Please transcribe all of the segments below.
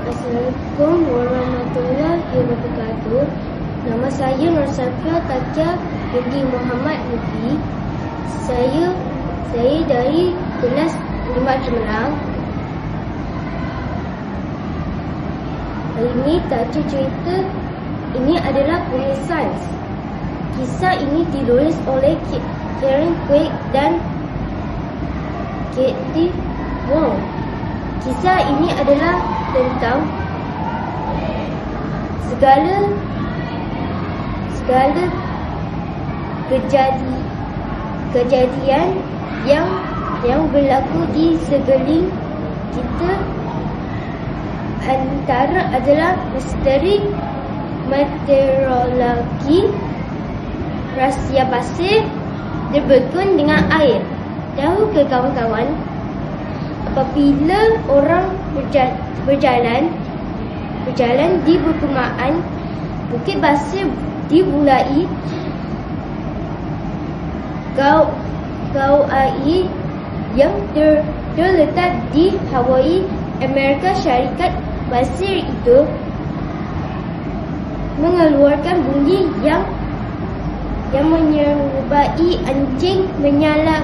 Assalamualaikum warahmatullahi wabarakatuh. Nama saya Nur Safia Takia binti Muhammad Mufi. Saya dari kelas 5 Cemerlang. Hari ini tajuk cerita ini adalah Bumi Sains. Kisah ini ditulis oleh Karen Quake dan Katie Wong. Kisah ini adalah tentang segala kejadian yang berlaku di sekeliling kita. Antara adalah misteri meteorologi, rahsia pasir terbekun dengan air. Tahu ke kawan-kawan, apabila orang berjalan di permukaan bukit pasir dimulai, gau air yang terletak di Hawaii, Amerika Syarikat. Pasir itu mengeluarkan bunyi yang menyerupai anjing menyala.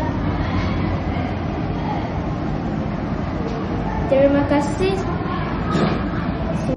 Terima kasih.